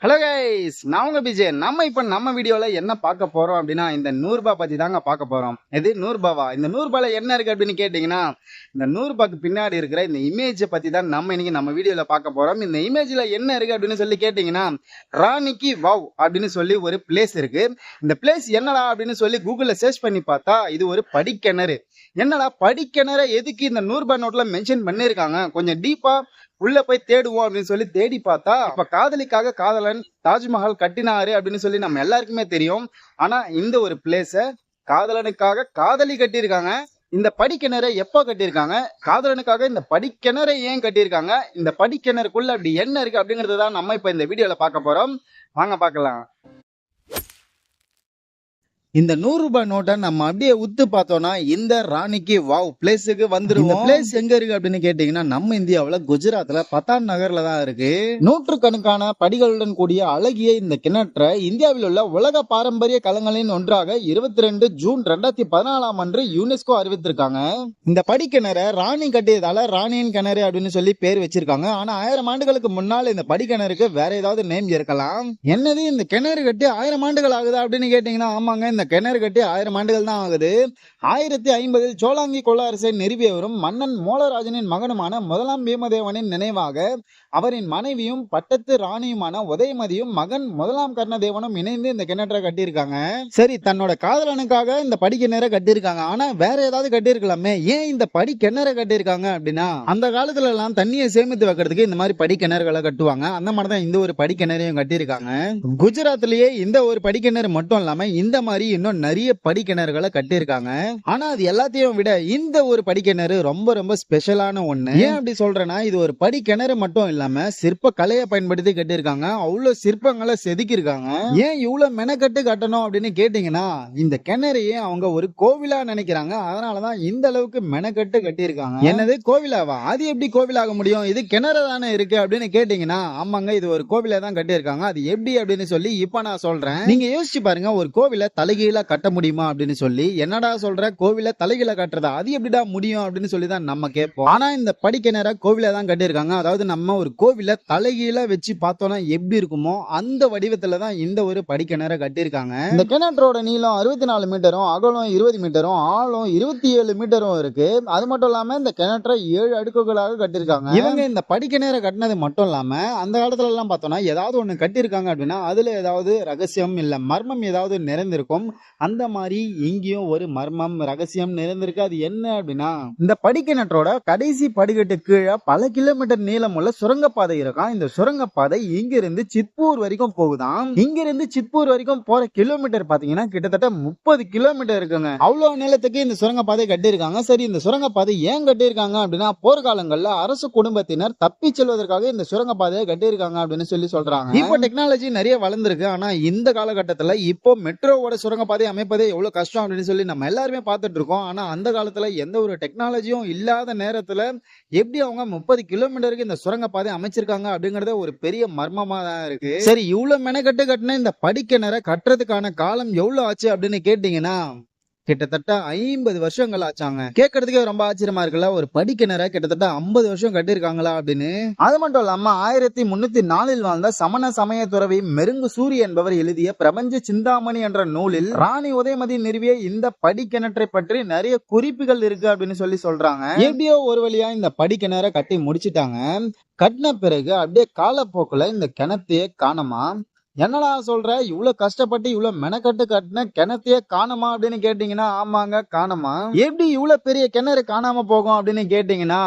Hello guys, நான் உங்க விஜய். நம்ம வீடியோல என்ன பார்க்க போறோம் அப்படின்னா, இந்த 100 ரூபாய் பத்தி தாங்க பார்க்க போறோம். இது 100 ரூபாவா? இந்த 100 ரூபாயில என்ன இருக்கு அப்படின்னு கேட்டீங்கன்னா, இந்த 100 ரூபாய்க்கு பின்னாடி இருக்கிற இந்த இமேஜை பத்தி தான் இன்னைக்கு நம்ம வீடியோல பார்க்க போறோம். இந்த இமேஜ்ல என்ன இருக்கு அப்படின்னு சொல்லி கேட்டீங்கன்னா, ராணிக்கு வாவ் அப்படின்னு சொல்லி ஒரு பிளேஸ் இருக்கு. இந்த பிளேஸ் என்னடா அப்படின்னு சொல்லி கூகுள்ல சர்ச் பண்ணி பார்த்தா, இது ஒரு படிக்கிணறு. என்னடா படிக்கிணறு எதுக்கு இந்த 100 ரூபாய் நோட்ல மென்ஷன் பண்ணிருக்காங்க, கொஞ்சம் டீப்பா உள்ள போய் தேடுவோம் அப்படின்னு சொல்லி தேடி பார்த்தா, இப்ப காதலிக்காக காதலன் தாஜ்மஹால் கட்டினாரு அப்படின்னு சொல்லி நம்ம எல்லாருக்குமே தெரியும். ஆனா இந்த ஒரு பிளேஸ காதலனுக்காக காதலி கட்டியிருக்காங்க. இந்த படிக்கிணறை எப்போ கட்டியிருக்காங்க, காதலனுக்காக இந்த படிக்கிணறை ஏன் கட்டியிருக்காங்க, இந்த படிக்கிணறுக்குள்ள அப்படி என்ன இருக்கு அப்படிங்கறத தான் நம்ம இப்ப இந்த வீடியோல பார்க்க போறோம். வாங்க பார்க்கலாம். இந்த 100 ரூபாய் நோட்டை நம்ம அப்படியே உத்து பார்த்தோம்னா இந்த ராணிக்கு வாவ் பிளேஸுக்கு வந்துருவோம். இந்த பிளேஸ் எங்க இருக்கு அப்படின்னு கேட்டீங்கன்னா, நம்ம இந்தியாவுல குஜராத்ல பதான் நகர்ல தான் இருக்கு. நூற்றுக்கணக்கான படிகளுடன் கூடிய அழகிய இந்த கிணற்றை இந்தியாவில் உள்ள உலக பாரம்பரிய களங்களின் ஒன்றாக 22 ஜூன் 2014 அன்று யுனெஸ்கோ அறிவித்திருக்காங்க. இந்த படிக்கிணறை ராணி கட்டியதால ராணியின் கிணறு அப்படின்னு சொல்லி பேர் வச்சிருக்காங்க. ஆனா 1000 ஆண்டுகளுக்கு முன்னால் இந்த படிக்கிணறுக்கு வேற ஏதாவது நேம் இருக்கலாம். என்னது இந்த கிணறு கட்டி 1000 ஆண்டுகள் ஆகுதா அப்படின்னு கேட்டீங்கன்னா, ஆமாங்க, இந்த கிணறு கட்டி 1000 ஆண்டுகள் தான் ஆகுது. 1050 சோலாங்கி கொள்ள அரசை நிறுவியவரும் மன்னன் மோலராஜனின் மகனுமான முதலாம் பீமதேவனின் நினைவாக அவரின் மனைவியும் பட்டத்து ராணியுமான உதயமதியும் மகன் முதலாம் கர்ணதேவனும் இணைந்து இந்த கிணற்றை கட்டியிருக்காங்க. சரி, தன்னோட காதலனுக்காக இந்த படிக்கிணறை கட்டியிருக்காங்க. ஆனா வேற ஏதாவது கட்டியிருக்கலாமே, ஏன் இந்த படிக்கிணறை கட்டியிருக்காங்க அப்படின்னா, அந்த காலத்துல எல்லாம் தண்ணியை சேமித்து வைக்கிறதுக்கு இந்த மாதிரி படிக்கிணறுகளை கட்டுவாங்க. அந்த மாதிரிதான் இந்த ஒரு படிக்கிணறையும் கட்டியிருக்காங்க. குஜராத்லயே இந்த ஒரு படிக்கிணறு மட்டும் இல்லாம இந்த மாதிரி இன்னும் நிறைய படிக்கிணறுகளை கட்டியிருக்காங்க. ஆனா அது எல்லாத்தையும் விட இந்த ஒரு படிக்கிணறு ரொம்ப ரொம்ப ஸ்பெஷலான ஒண்ணு. ஏன் அப்படி சொல்றேன்னா, இது ஒரு படிக்கிணறு மட்டும் இல்லாம சிற்ப கலையை பயன்படுத்தி கட்டியிருக்காங்க. அவ்வளவு சிற்பங்களை செதுக்கியிருக்காங்க. ஏன் இவ்வளவு மெனக்கட்டு கட்டணும் அப்படின்னு கேட்டீங்கன்னா, இந்த கிணறையே அவங்க ஒரு கோவிலா நினைக்கிறாங்க. அதனாலதான் இந்த அளவுக்கு மெனக்கட்டு கட்டியிருக்காங்க. என்னது கோவிலாவா? அது எப்படி கோவிலாக முடியும்? இது கிணறு தானே இருக்கு அப்படின்னு கேட்டீங்கன்னா, ஆமாங்க, இது ஒரு கோவிலை தான் கட்டியிருக்காங்க. அது எப்படி அப்படின்னு சொல்லி இப்ப நான் சொல்றேன். நீங்க யோசிச்சு பாருங்க, ஒரு கோவிலை தலைகீழ கட்ட முடியுமா அப்படின்னு சொல்லி. என்னடா சொல்ற, கோவில தலைகீழ கட்டுறதா? அது எப்படிடா முடியும் அப்படின்னு சொல்லி தான் நம்ம கேட்போம். ஆனா இந்த படிக்கிணற கோவில தான் கட்டியிருக்காங்க. அதாவது நம்ம ஒரு கோவில தலைகீழ வச்சு பார்த்தோம்னா எப்படி இருக்குமோ அந்த வடிவத்துல தான் இந்த ஒரு படிக்கிணற கட்டியிருக்காங்க. இந்த கிணற்றோட நீளம் 64 மீட்டரும் அகலம் 20 மீட்டரும் ஆழம் 27 மீட்டரும் இருக்கு. அது மட்டும் இல்லாம இந்த கிணற்றை 7 அடுக்குகளாக கட்டியிருக்காங்க. இவங்க இந்த படிக்கிணற கட்டினது மட்டும் இல்லாம அந்த காலத்துல எல்லாம் பார்த்தோம்னா ஏதாவது ஒண்ணு கட்டியிருக்காங்க அப்படின்னா அதுல ஏதாவது ரகசியம் இல்ல மர்மம் ஏதாவது நிறைந்திருக்கும். அந்த மாதிரி இங்கேயும் ஒரு மர்மம் ரகசியம் நிறைந்திருக்கு. அது என்ன அப்படின்னா, இந்த படிக்கிணற்றோட கடைசி படிக்கட்டு கீழே பல கிலோமீட்டர் நீளமுள்ள சுரங்கப்பாதை இருக்கும். இந்த சுரங்கப்பாதை இங்கிருந்து சித்பூர் வரைக்கும் போகுதாம். இங்கிருந்து சித்பூர் வரைக்கும் போற கிலோமீட்டர் பாத்தீங்கன்னா கிட்டத்தட்ட 30 கிலோமீட்டர் இருக்குங்க. அவ்வளவு நீளத்துக்கு இந்த சுரங்கப்பாதை கட்டியிருக்காங்க. சரி, இந்த சுரங்கப்பாதை ஏன் கட்டியிருக்காங்க அப்படின்னா, போர்க்காலங்கள்ல அரசு குடும்பத்தினர் தப்பி செல்வதற்காக இந்த சுரங்கப்பாதையை கட்டியிருக்காங்க அப்படின்னு சொல்லி சொல்றாங்க. இப்போ டெக்னாலஜி நிறைய வளர்ந்துருக்கு. ஆனா இந்த காலகட்டத்துல இப்போ மெட்ரோவோட சுரங்கப்பாதை அமைப்பதே எவ்வளவு கஷ்டம் அப்படின்னு சொல்லி நம்ம எல்லாருமே பார்த்துட்டு இருக்கோம். ஆனா அந்த காலத்துல எந்த ஒரு டெக்னாலஜியும் இல்லாத நேரத்துல எப்படி அவங்க 30 கிலோமீட்டருக்கு இந்த சுரங்கப்பாதை அமைச்சிருக்காங்க அப்படிங்கறத ஒரு பெரிய மர்மமா தான் இருக்கு. சரி, இவ்வளவு மெனக்கட்டு கட்டின இந்த படிக்கிணறை கட்டுறதுக்கான காலம் எவ்வளவு ஆச்சு அப்படின்னு கேட்டீங்கன்னா, கிட்டத்தட்ட 50 வருஷங்கள் ஆச்சாங்க. கேட்கறதுக்கே ரொம்ப ஆச்சரியமா இருக்குல்ல, ஒரு படிக்கிணறை கிட்டத்தட்ட 50 வருஷம் கட்டியிருக்காங்களா அப்படின்னு. அது மட்டும் இல்லாம 1304 வாழ்ந்த சமண சமய துறவி மெருங்கு சூரிய என்பவர் எழுதிய பிரபஞ்ச சிந்தாமணி என்ற நூலில் ராணி உதயமதி நிறுவிய இந்த படிக்கிணற்றை பற்றி நிறைய குறிப்புகள் இருக்கு அப்படின்னு சொல்லி சொல்றாங்க. எப்படியோ ஒரு வழியா இந்த படிக்கிணறை கட்டி முடிச்சிட்டாங்க. கட்டின பிறகு அப்படியே காலப்போக்குல இந்த கிணத்தையே காணமா. என்னடா சொல்ற, இவ்வளவு கஷ்டப்பட்டு இவ்வளவு மெனக்கட்டு கட்டின கிணத்தையே காணுமா அப்படின்னு கேட்டீங்கன்னா, ஆமாங்க, காணுமா. எப்படி இவ்வளவு பெரிய கிணறு காணாம போகும் அப்படின்னு கேட்டீங்கன்னா,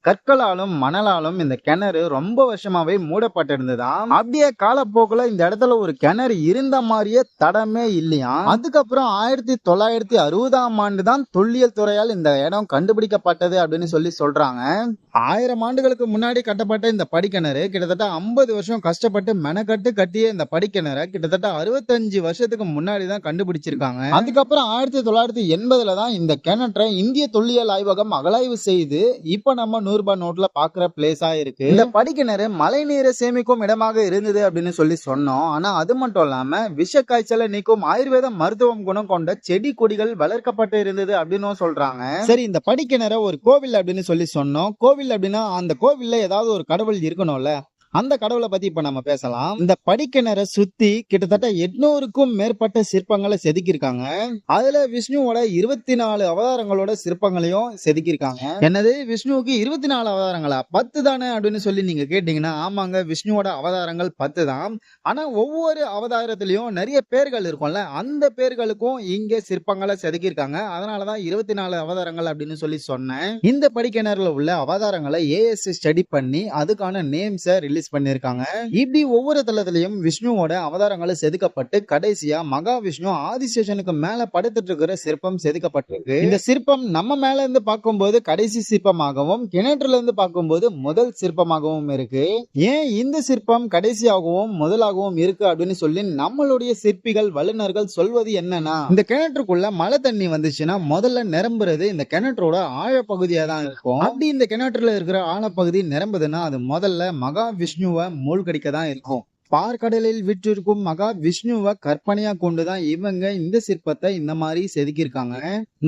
கற்களாலும் மணலாலும் இந்த கிணறு ரொம்ப வருஷமாவே மூடப்பட்டிருந்ததாம். அப்படியே காலப்போக்குல இந்த இடத்துல ஒரு கிணறு இருந்த மாதிரியே தடமே இல்லையா. அதுக்கப்புறம் 1960ஆம் ஆண்டு தான் தொல்லியல் துறையால் இந்த இடம் கண்டுபிடிக்கப்பட்டது அப்படின்னு சொல்லி சொல்றாங்க. 1000 ஆண்டுகளுக்கு முன்னாடி கட்டப்பட்ட இந்த படிக்கிணறு கிட்டத்தட்ட 50 வருஷம் கஷ்டப்பட்டு மெனக்கட்டு கட்டிய இந்த படிக்கிணறை கிட்டத்தட்ட 65 வருஷத்துக்கு முன்னாடி தான் கண்டுபிடிச்சிருக்காங்க. அதுக்கப்புறம் 1980ல தான் இந்த கிணற்றை இந்திய தொல்லியல் ஆய்வகம் அகலாய்வு செய்து இப்ப நம்ம 100 ரூபாய் நோட்ல பாக்குற பிளேஸா இருக்கு. இந்த படிக்கிணறு மழை நீரை சேமிக்கும் இடமாக இருந்தது அப்படின்னு சொல்லி சொன்னோம். ஆனா அது மட்டும் இல்லாம விஷ காய்ச்சலை நீக்கும் ஆயுர்வேத மருத்துவம் குணம் கொண்ட செடி கொடிகள் வளர்க்கப்பட்டு இருந்தது அப்படின்னு சொல்றாங்க. சரி, இந்த படிக்கிணற ஒரு கோவில் அப்படின்னு சொல்லி சொன்னோம். கோவில் அப்படின்னா அந்த கோவில்ல ஏதாவது ஒரு கடவுள் இருக்கணும்ல. அந்த கடவுளை பத்தி இப்ப நம்ம பேசலாம். இந்த படிக்கிணறை சுத்தி கிட்டத்தட்ட 800க்கும் மேற்பட்ட சிற்பங்களை செதுக்கியிருக்காங்க. அதுல விஷ்ணுவோட 24 அவதாரங்களோட சிற்பங்களையும் செதுக்கியிருக்காங்க. என்னது, விஷ்ணுவுக்கு 24 அவதாரங்களா? 10 தானே அப்படின்னு சொல்லி நீங்க கேட்டீங்கன்னா, ஆமாங்க, விஷ்ணுவோட அவதாரங்கள் 10 தான். ஆனா ஒவ்வொரு அவதாரத்திலயும் நிறைய பேர்கள் இருக்கும்ல, அந்த பேர்களுக்கும் இங்க சிற்பங்களை செதுக்கியிருக்காங்க. அதனாலதான் 24 அவதாரங்கள் அப்படின்னு சொல்லி சொன்னேன். இந்த படிக்கிணறுல உள்ள அவதாரங்களை ஏஎஸ் ஸ்டடி பண்ணி அதுக்கான நேம்ஸ ரிலீஸ் பண்ணிருக்காங்க. இப்படி ஒவ்வொரு தளத்திலையும் விஷ்ணுவோட அவதாரங்களை செதுக்கப்பட்டு கடைசியா மகாவிஷ்ணு ஆதிசேஷனுக்கு மேல படுத்துட்டு இருக்கிற சிற்பம் செதுக்கப்பட்டிருக்கு. இந்த சிற்பம் நம்ம மேல இருந்து பார்க்கும்போது கடைசி சிற்பமாகவும் கிணற்றுல இருந்து பார்க்கும்போது முதல் சிற்பமாகவும் இருக்கு. ஏன் இந்த சிற்பம் கடைசியாகவும் முதலாகவும் இருக்கு அப்படின்னு சொல்லி நம்மளுடைய சிற்பிகள் வல்லுநர்கள் சொல்வது என்னன்னா, இந்த கிணற்றுக்குள்ள மழை தண்ணி வந்துச்சுன்னா முதல்ல நிரம்புறது இந்த கிணற்றோட ஆழப்பகுதியா தான் இருக்கும். அப்படி இந்த கிணற்றுல இருக்கிற ஆழப்பகுதி நிரம்புதுன்னா அது முதல்ல மகாவிஷ்ணுவை மூழ்கடிக்க தான் இருக்கும். பார்க்கடலில் விற்றிருக்கும் மகா விஷ்ணுவை கற்பனையா கொண்டுதான் இவங்க இந்த சிற்பத்தை இந்த மாதிரி செதுக்கியிருக்காங்க.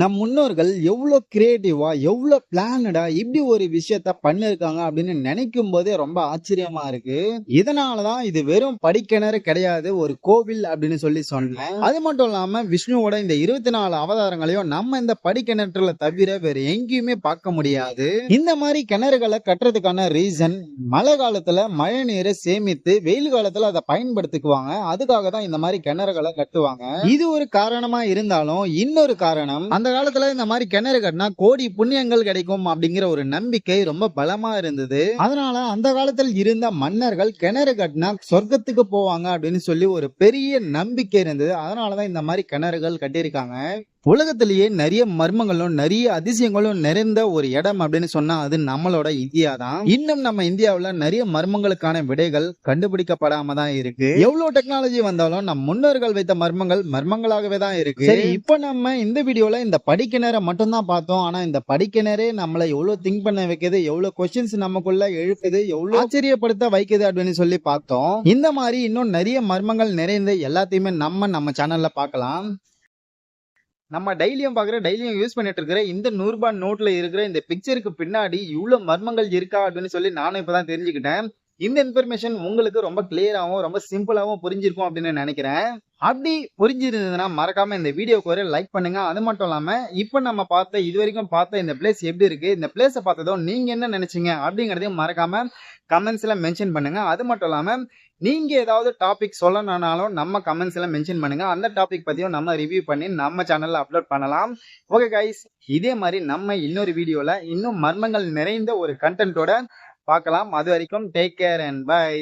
நம் முன்னோர்கள் எவ்வளவு கிரியேட்டிவா எவ்வளவு பிளானடா இப்படி ஒரு விஷயத்த பண்ணிருக்காங்க அப்படின்னு நினைக்கும் போதே ரொம்ப ஆச்சரியமா இருக்கு. இதனாலதான் இது வெறும் படிக்கிணறு கிடையாது, ஒரு கோவில் அப்படின்னு சொல்லி சொன்னேன். அது மட்டும் இல்லாம விஷ்ணுவோட இந்த 24 அவதாரங்களையும் நம்ம இந்த படிக்கிணற்றுல தவிர வேற எங்கேயுமே பார்க்க முடியாது. இந்த மாதிரி கிணறுகளை கட்டுறதுக்கான ரீசன், மழை காலத்துல மழை நீரை சேமித்து வெயில் காலத்துல அதை பயன்படுத்திக்குவாங்க. அதுக்காக தான் இந்த மாதிரி கிணறுகளை கட்டுவாங்க. இது ஒரு காரணமா இருந்தாலும் இன்னொரு காரணம், அந்த காலத்துல இந்த மாதிரி கிணறு கட்டினா கோடி புண்ணியங்கள் கிடைக்கும் அப்படிங்கிற ஒரு நம்பிக்கை ரொம்ப பலமா இருந்தது. அதனால அந்த காலத்தில் இருந்த மன்னர்கள் கிணறு கட்டினா சொர்க்கத்துக்கு போவாங்க அப்படின்னு சொல்லி ஒரு பெரிய நம்பிக்கை இருந்தது. அதனாலதான் இந்த மாதிரி கிணறுகள் கட்டியிருக்காங்க. உலகத்திலேயே நிறைய மர்மங்களும் நிறைய அதிசயங்களும் நிறைந்த ஒரு இடம் அப்படின்னு சொன்னா அது நம்மளோட இந்தியா தான். இன்னும் நம்ம இந்தியாவுல நிறைய மர்மங்களுக்கான விடைகள் கண்டுபிடிக்கப்படாம தான் இருக்கு. எவ்வளவு டெக்னாலஜி வந்தாலும் நம் முன்னோர்கள் வைத்த மர்மங்கள் மர்மங்களாகவே தான் இருக்கு. சரி, இப்ப நம்ம இந்த வீடியோல இந்த படிக்கிணறை மட்டும் தான் பார்த்தோம். ஆனா இந்த படிக்கிணறே நம்மளை எவ்வளவு திங்க் பண்ண வைக்குது, எவ்வளவு கொஸ்டின்ஸ் நமக்குள்ள எழுப்புது, எவ்வளவு ஆச்சரியப்படுத்த வைக்குது அப்படின்னு சொல்லி பார்த்தோம். இந்த மாதிரி இன்னும் நிறைய மர்மங்கள் நிறைந்த எல்லாத்தையுமே நம்ம சேனல்ல பார்க்கலாம். நம்ம டெய்லியும் யூஸ் பண்ணிட்டு இருக்கிற இந்த 100 ரூபாய் நோட்ல இருக்கிற இந்த பிக்சருக்கு பின்னாடி இவ்வளவு மர்மங்கள் இருக்கா அப்படின்னு சொல்லி நானும் இப்பதான் தெரிஞ்சுக்கிட்டேன். இந்த இன்ஃபர்மேஷன் உங்களுக்கு ரொம்ப கிளியராகவும் ரொம்ப சிம்பிளாகவும் புரிஞ்சிருக்கும் அப்படின்னு நினைக்கிறேன். அப்படி புரிஞ்சிருந்ததுன்னா மறக்காம இந்த வீடியோக்கு ஒரு லைக் பண்ணுங்க. அது மட்டும் இல்லாம இப்ப நம்ம இது வரைக்கும் பார்த்த இந்த பிளேஸ் எப்படி இருக்கு, இந்த பிளேஸை பார்த்ததும் நீங்க என்ன நினைச்சீங்க அப்படிங்கறதையும் மறக்காம கமெண்ட்ஸ்ல மென்ஷன் பண்ணுங்க. அது மட்டும் இல்லாம நீங்க ஏதாவது டாபிக் சொல்லணும்னாலும் நம்ம கமெண்ட்ஸ்ல மென்ஷன் பண்ணுங்க. அந்த டாபிக் பத்தியும் நம்ம ரிவ்யூ பண்ணி நம்ம சேனல்ல அப்லோட் பண்ணலாம். ஓகே கைஸ், இதே மாதிரி நம்ம இன்னொரு வீடியோல இன்னும் மர்மங்கள் நிறைந்த ஒரு கண்டென்ட்டோட பார்க்கலாம். அது வரைக்கும் டேக் கேர் அண்ட் பை.